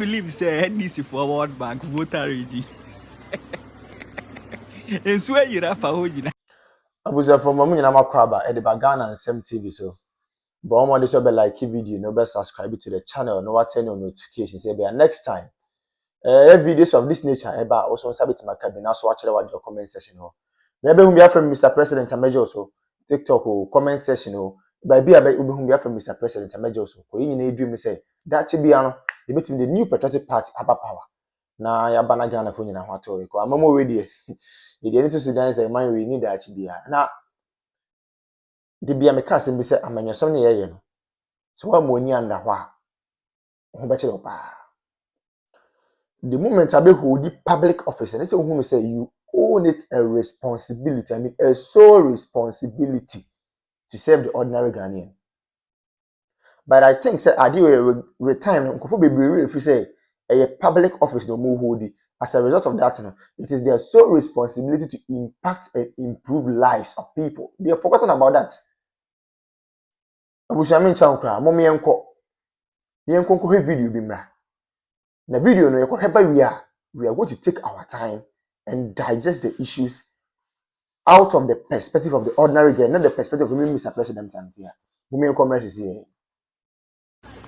believe say NDC Forward Bank voter ready? And swear you Rafa Hojina. Abuja from Mamu na makwaba e de Ghana and Sem TV so. But omo dey so be like video, no be subscribe to the channel, no what turn on notifications say be next time. Videos of this nature eba also sabit makabi na so watch your comment section ho. Maybe whom be from Mr. President Amejo also TikTok or comment section ho. By be whom be from Mr. President Amejo also. Ko yin na dream say that chi bia no e between the new patriotic party aba power. Na ya bana Ghana fo nyina ho ato ko amamo we dey. The need to Sudan say man we need that chi bia. Na the bia me ka sem bi say amanyasom ne ye no. So wa mo ni anda ho a ho be chiro pa. The moment I be hold the public office, and they say who say you own it a responsibility. I mean a sole responsibility to serve the ordinary Ghanaian. But I think say I do retirement. Nkofo bebree if you say a public office no more hold it. As a result of that, it is their sole responsibility to impact and improve lives of people. They have forgotten about that. Abushami chankra, momi enko. Ni enko ko video bi mra. Na video no we are going to take our time and digest the issues out of the perspective of the ordinary girl, not the perspective of Mr. President.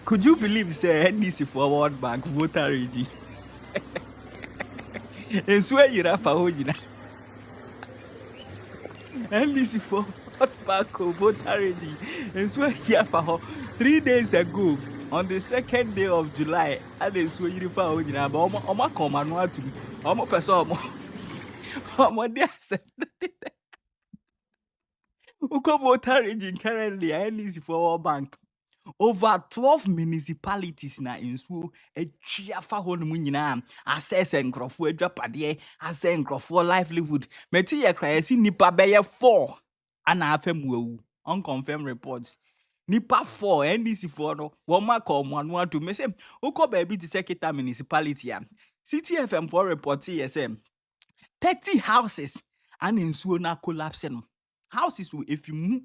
Could you believe say NDC Forward Bank voter ready? And swear you Rafa Hojina. NDC Forward Bank voter ready. And swear you Rafa 3 days ago. On the 2nd day of July, I didn't swear you Rafa Hojina. But Oma come and want to be. Oma person. Oma there said. Uko voter ready currently. NDC Forward Bank. Over 12 municipalities na insuo etwa fa ho no nyina access nkrofo adwapade access nkrofo livelihood meti ye kra yesi nipa beye 4 ana afemu awu unconfirmed reports nipa 4 NDC 4 no wo maka omanu atu me say uko ba bi ti sekita municipality a city fm 4 report yes 30 houses and insuo na collapse no houses wo efimu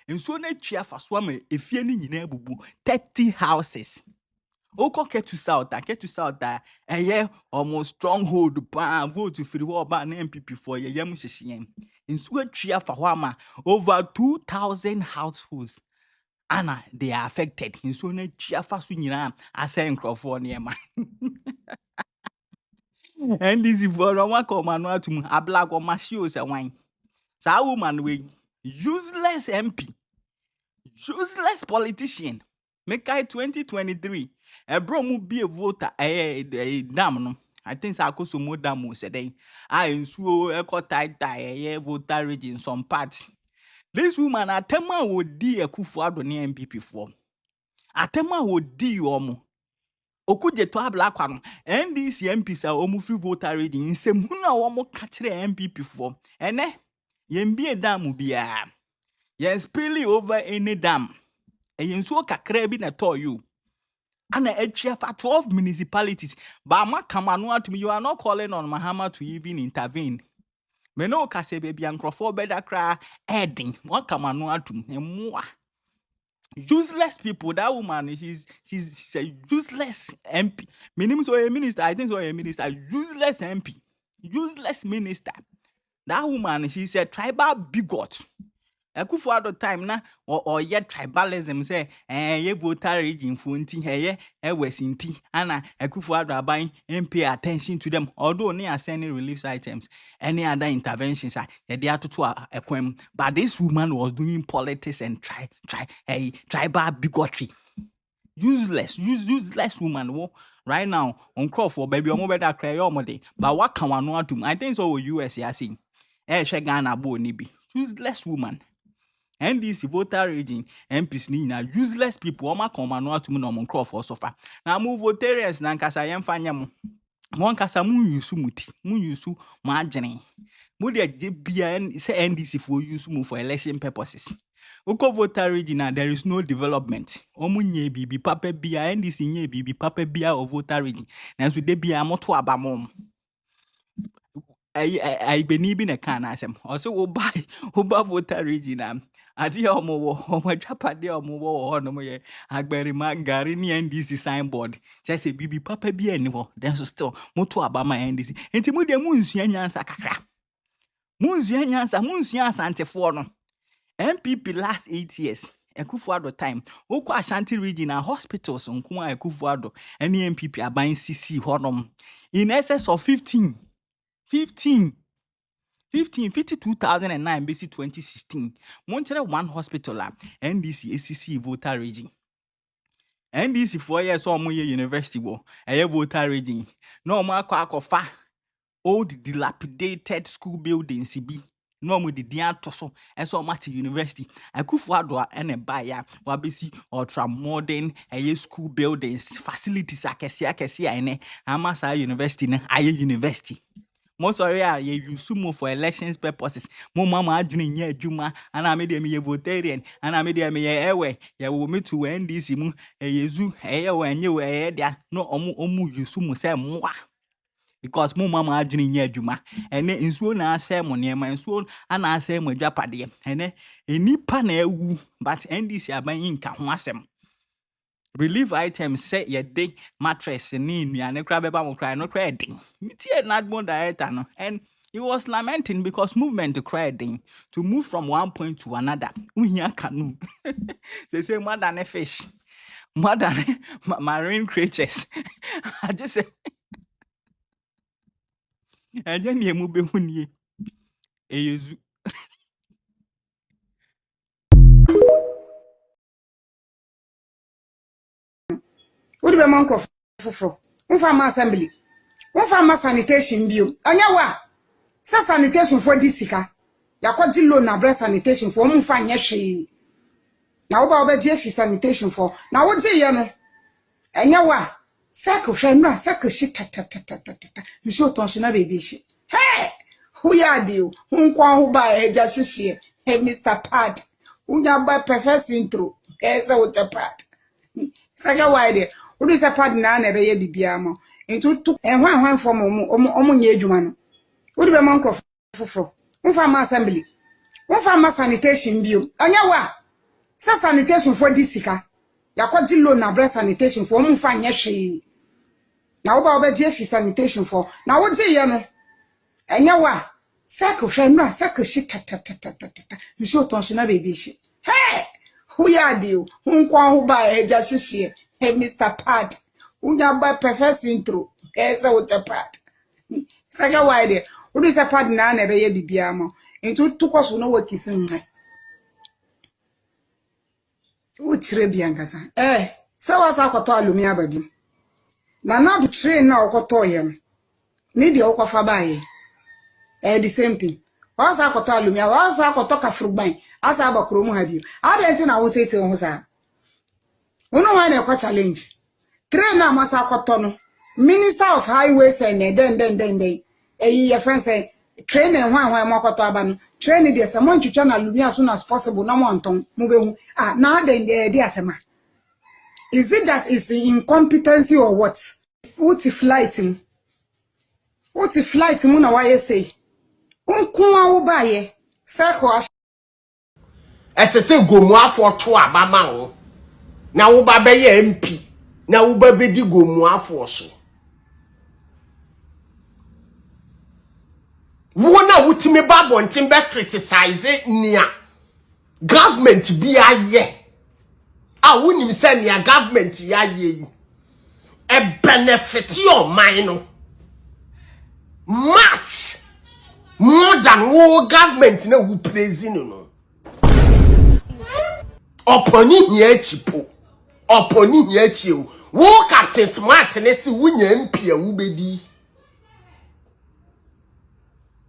and so na chia fa so am efie ni nyina bubu 30 houses. Oko get to south that almost stronghold pa vote to free war ba na NPP for ye yam hyehyen. And so chia fa ho ama over 2,000 households ana they are affected. And so na chia fa so nyina asay nkrofo ne ma. And this is for one command atum abla go machio se wan. Sa woman we useless MP. Useless politician. Make 2023. Bro mu be a voter dam no. I think sa akoso mo dam o said I nsuo tie voter region some parts. This woman atema wo di Akufo Addo ne NPP for. Atema wo di omo. Okuje to abla kwa no. NDC MP sa omu free voter region nsem hu na omo ka kire NPP for. Ene yembie dam bia. Yes, spilling over any dam. And you so kakra bi na tell you. And a for 12 municipalities. But ma kamanu to me, you are not calling on Mahama to even intervene. Me no kase baby ankrofo better cry adding. One kamanu to me more. Useless people. That woman, she's a useless MP. Minimum so a minister. I think so a minister. Useless MP. Useless minister. That woman, she's a tribal bigot. Akufo Addo time na or yet tribalism say ye voter region funti ye wesinti ana Akufo Addo aban pay attention to them although they are sending relief items any other interventions they atoto ekwem but this woman was doing politics and tribal bigotry. Useless woman right now on Crawford baby omo better cry omode but what can one no do I think so US ya saying Ghana bo ni bi useless woman. NDC voter region MPs ni na useless people oma komano atumu no mon Crawford sofa na mu votarians na nkasa yemfa nyem mo nkasa mu yusu muti mu yusu mo adwene mo de bia say NDC for use mu for election purposes. Uko voter region there is no development omu nye bibi papa bia NDC nye bibi papa bia o voter region na so de bia moto abamom I beni bi na kan asem also wo buy voter region ade a omo adwapade a omo wo ho no mo ye agberi magari ni NDC signboard say bibi papa bi ani ho then so still moto abama NDC enti mu de mu nsua nyansa kakra mu nsua asantefo no NPP last 8 years Ekufuado time Oko Ashanti regional hospitals nko a Ekufuado any NPP aban CC honom in excess of 52,009 BC 2016 Montreal one hospital NDC ACC voter region NDC 4 years or more university wo voter region no more akofa old dilapidated school buildings bi no mu di dia to so enso mati university Ekufuado ene ba ya wabesi ultra modern school buildings facilities akese ene amasa university na university mo sorry ye use mo for elections purposes mo mama adwene nya adwuma ana me de me ye votarian ana me de me ye ewe ye wo me to NDC mu yezu we anye we dia no omu use mo se moa because mo mama adwene nya adwuma ene nsuo na asem mo nema nsuo ana asem mo adwapade ene enipa na ewu but NDC aban nka ho asem relief items say ye day mattress ni nuane kra beba mo kra no kra edin mitie nadmo director no and he was lamenting because movement to cry to move from one point to another uhia canoe say more than a fish more than marine creatures I just say and then you move be eyezu What be man crop fufro? Farm assembly. Farm sanitation bio. Anya wa. Sa sanitation for this sika. Ya kwati loan na breast sanitation for mu fa nye hwe. Na wo ba obeje fi sanitation for. Na wo je ye no. Anya wa. Sako hwe no sako shi ta. Mi show ton na baby shi. Hey! Who ya deal? Nkwa ho ba eja hihie. Hey Mr. Pad. Unya ba perfect intro. Esa wo pad. Saga wide. Who is a pad na ebe ye bibia mo ntu tu ehwan for omo nye adwuma no wo de be man crop foforo farm assembly farm sanitation bio anya wa sa sanitation for this sika yakwadi loan na breast sanitation for omo fa nye hwe na wo ba obeje fi sanitation for na wo je ye no anya wa sako hwe no sako shi ta mi show ton na baby shi hey who ya deal nkwa ho ba eja hihie. Hey Mr. Pad. Unya ba perfect intro. Esa wo pad. Saga wide. Who is a pad na ebe ye bibia mo. Ntu tukwaso no wakisin nwe. Wo chire bia nkasa. Sa wasa akoto alumi ababi. Na do train na okoto yem. Ni de okofa bae. The same thing. Wasa akoto alumi, wasa akoto kafrugban. Asa abakro mu ha bi. Adenti na wo tete ho sa. Uno wa na kwa challenge. Train na masa akoto no. Minister of Highways and then your friend say train and one makoto aba no. Train dey say mon twitwa na lumi as soon as possible na mo nton mo be hu. Now then dey asema. Is it that is incompetency or what? What flight mu na why say? Unku a wo ba ye. Sako Esese gomu afọ to abama wo. Na wo ba be ye MP. Na wo ba be di gomu afọ so. Wo na wutimi babo ntim be criticize nia. Government bi aye. Wonim se nia government ya ye yi. E benefit your mind no. Much more than wo government na wo praise no. Oponi hia chipo. Oponi hia chiu. Wo Captain Smart ne si wunya MP a wo bedi.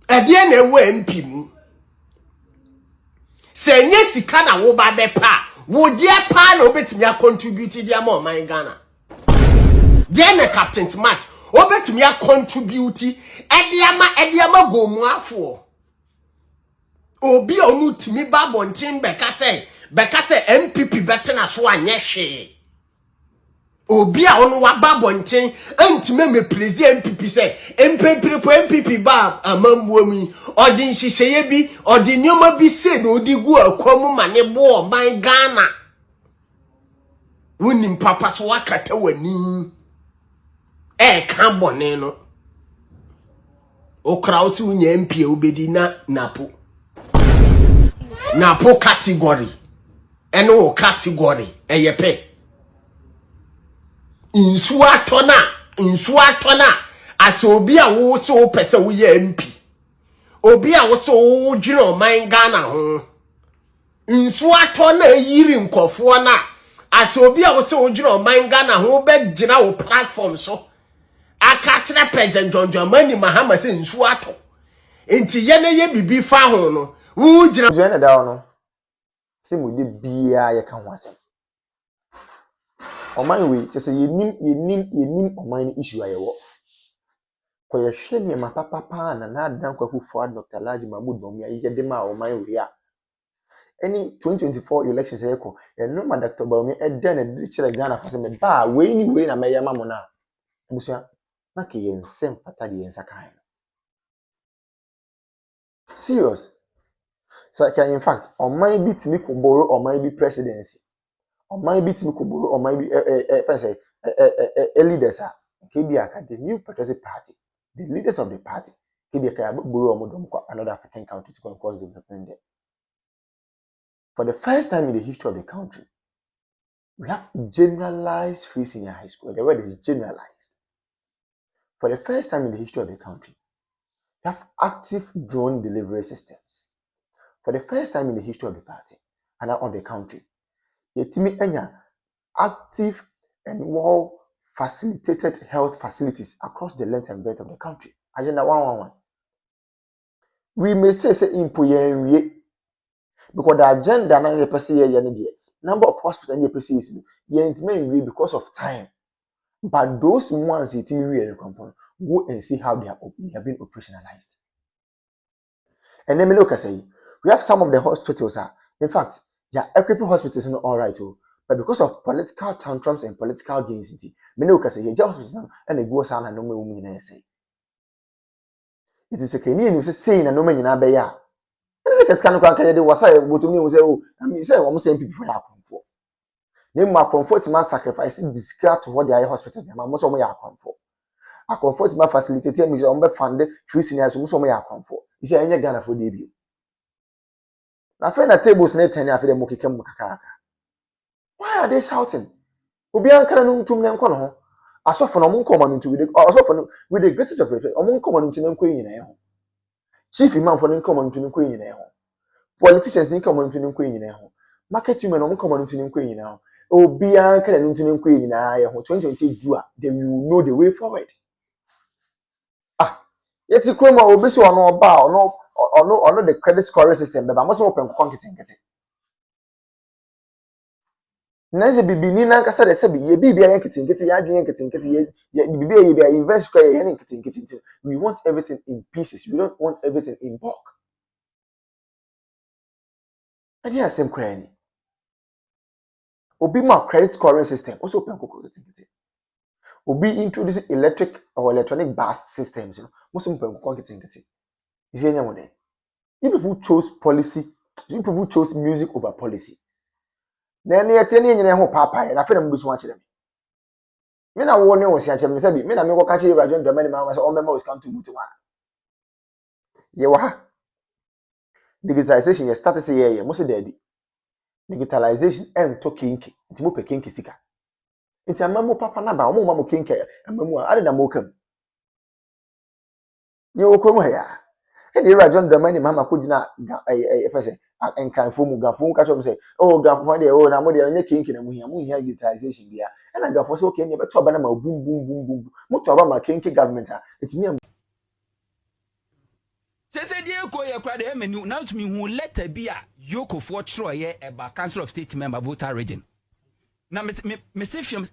Ebie na wo MP mu. Se nye sika na wo ba bepa. Wo dia pa na obetumi a contribute dia ma man Ghana. Dia na Captain Smart obetumi a contribute ediama gomu afo. Obi onu timi ba bontin beka se NPP bete na so anye hwe. obi a ono wa babonten antime me president NPP say NPP ba amambuo mi odi nhihye bi odi nyoma bi say na odi gu akwam ma ne bo man Ghana woni papa so wakata wani ka bone no okra oti unya MP obedi na napo category eno category eyepe insu atona asobi a wo so pese wo ye MP obi a wo so wo dwene man Ghana ho insu atona yiri nkofo na asobi a wo so wo dwene man Ghana ho be gina wo platform so akatere president John Dramani Mahama se insu ato enti ye na ye bibi fa ho no wo gina zo na da no se mu de bia ye ka ho asem oman we just yenim oman issue ayewo ko ye hwe ne ma papa na adan kwakufo Dr. Laji Mahmood Bawumia ye de ma oman we a any 2024 elections eko eno ma Dr. Bawumia e de na de kire Ghana fa se me ba we ni we na me yama mo na busia na ke ye nsem pata de yensa kan serious so in fact oman bi timi ko borrow oman bi presidency oman bi timi ko borrow oman bi say leaders are KBA the new patriotic party the leaders of the party KBA ka borrow omodom ko another African country to cause development there. For the first time in the history of the country, we have generalized free senior high school. The word is generalized. For the first time in the history of the country, we have active drone delivery systems. For the first time in the history of the party and of the country, yetimi enya active and well facilitated health facilities across the length and breadth of the country. Agenda 111. We may say impo yenwie because the agenda na the person here number of hospitals in the person is yenwie because of time. But those ones yetimi we compound go and see how they have been operationalized. And then me look say we have some of the hospitals in fact equipping hospitals not all right but because of political tantrums and political gains me look say here hospitals and they go sana no me nyina say it is a Kenyan you say na no me nyina be ya it is a scan kwa kaya de wasa botumi we say oh me say we say people for ya akonfo na mu akonfo ti ma sacrifice discard to what their hospitals na mo so mo ya akonfo akonfo ti ma facilitate me so mo be fund free seniors mo so mo ya akonfo you say anya Ghana for dey na fe na tables na 10 afi de mo keke mo kakaka. Why are they shouting? Obi ankara no ntum ne nko no ho. Asofo no mo nko ma ntum de asofo no with the greatest of respect o mo nko ma ntum ne nko nyina ho. Chief imam for nko ma ntum ne nko nyina ho. Politicians nko ma ntum ne nko nyina ho. Market women o nko ma ntum ne nko nyina ho. Obi ankara no ntum ne nko nyina ho. 2020 Jua, then we will know the way forward. Yeti kroma obi so ono ba ono the credit scoring system be ba mo so open ko nkete. Nanze bibi ni na kasa de sebi ye bibi ya nkete ya adwen nkete ye bibi ye bia invest square ye nkete. We want everything in pieces. We don't want everything in bulk. And here same credit. Obi ma credit scoring system also open ko nkete. Obi introduce electric or electronic bus systems, most open ko nkete. Is here nyamode. You people chose policy, you people chose music over policy. Na ne yete ne nyina ho papa na fe na mbusu wa kire me na wo ne wo sia kire me sabi me na me ko ka kire John Dramani Mahama so o mema was come to mutu wa ye wa ha digitalization ye start say ye mo se daddy digitalization en to kinki nti mo pe kinki sika nti amamu papa na ba o mo mamu kinki amamu a ade na mo kam ye wo ko mo ya e de John Dramani Mahama ko gina efese enkanfo mu gafo ka chom say oh gafo de oh na mo de onye kinki na mu hia digitalization bia e na gafo say okay ne beto aba na ma bum mo to aba ma kinki government etimi Sese die ko ye kra de menu na to me hu letter bi a yokofo tro ye eba council of state member Volta region na me se fiam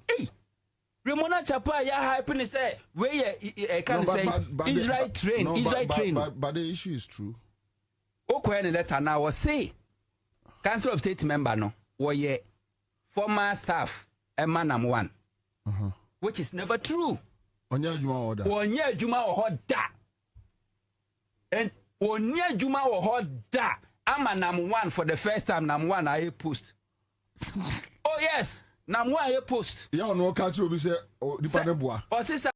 Remona Chapa ya hype ni say we ye can say Israel train but the issue is true. Okwe ne letter na was say council of state member no wo ye former staff emanam 1 which is never true. Onya juma order. Onya juma ohoda. And onya juma ohoda. I'm a number one for the first time. Number one I post. Oh yes, number one I post. Yeah, no catch you. We say, oh, the panel boy.